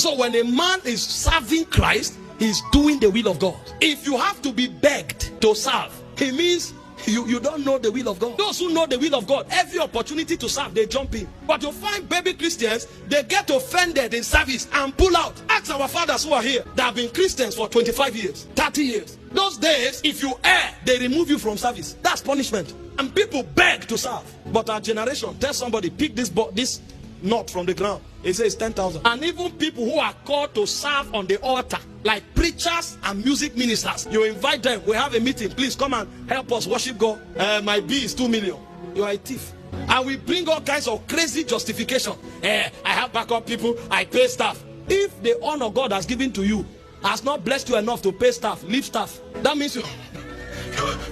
So when a man is serving Christ, he's doing the will of God. If you have to be begged to serve, it means you don't know the will of God. Those who know the will of God, every opportunity to serve, they jump in. But you find baby Christians, they get offended in service and pull out. Ask our fathers who are here that have been Christians for 25 years, 30 years. Those days, if you err, they remove you from service. That's punishment. And people beg to serve. But our generation, tell somebody, pick this knot from the ground. It says 10,000. And even people who are called to serve on the altar, like preachers and music ministers, you invite them. We have a meeting. Please come and help us worship God. My bill is 2 million. You are a thief. And we bring all kinds of crazy justification. I have backup people. I pay staff. If the honor God has given to you has not blessed you enough to pay staff, leave staff. That means you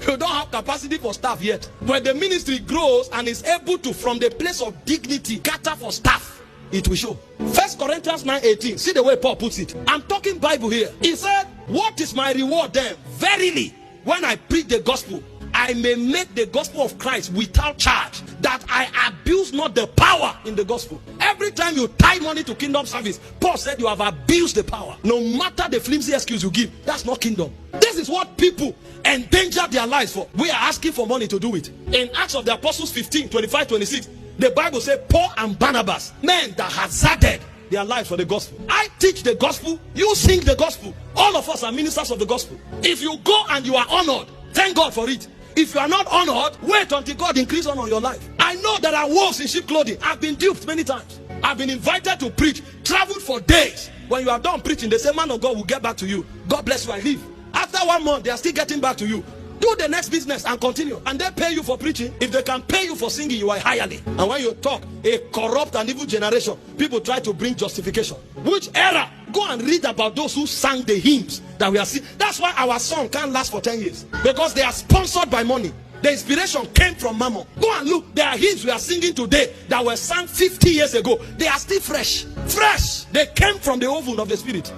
don't have capacity for staff yet. When the ministry grows and is able to, from the place of dignity, cater for staff, it will show. 1 Corinthians 9:18. See the way Paul puts it. I'm talking Bible here. He said, what is my reward then? Verily, when I preach the gospel, I may make the gospel of Christ without charge, that I abuse not the power in the gospel. Every time you tie money to kingdom service, Paul said you have abused the power. No matter the flimsy excuse you give, that's not kingdom. This is what people endanger their lives for. We are asking for money to do it. In Acts of the Apostles 15, 25, 26, the Bible says Paul and Barnabas, men that hazarded their lives for the gospel. I teach the gospel, you sing the gospel. All of us are ministers of the gospel. If you go and you are honored, thank God for it. If you are not honored, wait until God increase honor on your life. I know there are wolves in sheep clothing. I've been duped many times. I've been invited to preach, traveled for days. When you are done preaching, the same man of God will get back to you. God bless you, I leave. After 1 month, they are still getting back to you. Do the next business and continue. And they pay you for preaching. If they can pay you for singing, you are hireling. And when you talk, a corrupt and evil generation, people try to bring justification. Which era? Go and read about those who sang the hymns that we are singing. That's why our song can't last for 10 years. Because they are sponsored by money. The inspiration came from Mammon. Go and look. There are hymns we are singing today that were sung 50 years ago. They are still fresh. Fresh. They came from the oven of the spirit.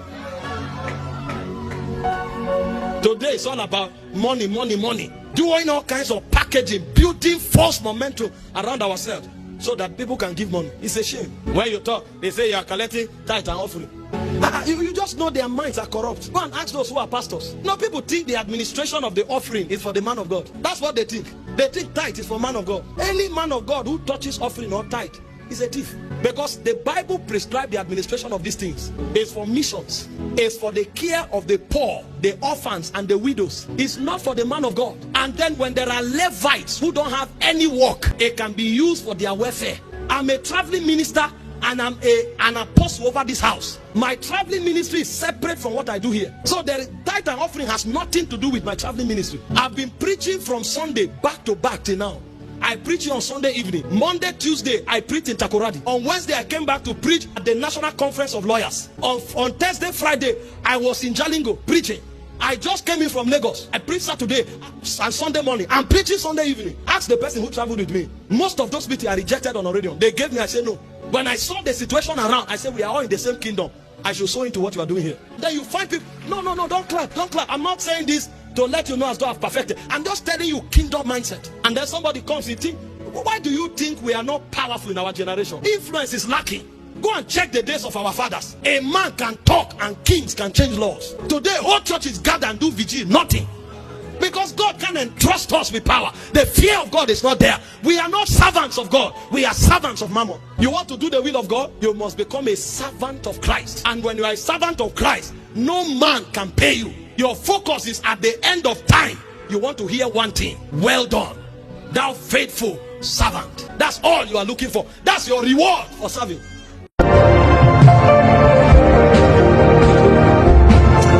Today it's all about money, money, money. Doing all kinds of packaging, building false momentum around ourselves so that people can give money. It's a shame. When you talk, they say you are collecting tithe and offering. You just know their minds are corrupt. Go and ask those who are pastors. No, people think the administration of the offering is for the man of God. That's what they think. They think tithe is for man of God. Any man of God who touches offering or tithe is a thief. Because the Bible prescribes the administration of these things. It's for missions. It's for the care of the poor, the orphans, and the widows. It's not for the man of God. And then when there are Levites who don't have any work, it can be used for their welfare. I'm a traveling minister and I'm an apostle over this house. My traveling ministry is separate from what I do here. So the tithe and offering has nothing to do with my traveling ministry. I've been preaching from Sunday back to back till now. I preach on Sunday evening. Monday, Tuesday, I preach in Takoradi. On Wednesday, I came back to preach at the National Conference of Lawyers. On Thursday, Friday, I was in Jalingo preaching. I just came in from Lagos. I preached Saturday and Sunday morning. I'm preaching Sunday evening. Ask the person who traveled with me. Most of those meetings are rejected on radio. They gave me, I said no. When I saw the situation around, I said we are all in the same kingdom. I should sow into what you are doing here. Then you find people, no, don't clap, don't clap. I'm not saying this to let you know as though I've perfected. I'm just telling you kingdom mindset. And then somebody comes and thinks, why do you think we are not powerful in our generation? Influence is lacking. Go and check the days of our fathers. A man can talk and kings can change laws. Today, whole churches gather and do vigil, nothing. Because God can entrust us with power. The fear of God is not there. We are not servants of God. We are servants of Mammon. You want to do the will of God? You must become a servant of Christ. And when you are a servant of Christ, no man can pay you. Your focus is at the end of time. You want to hear one thing. Well done, thou faithful servant. That's all you are looking for. That's your reward for serving.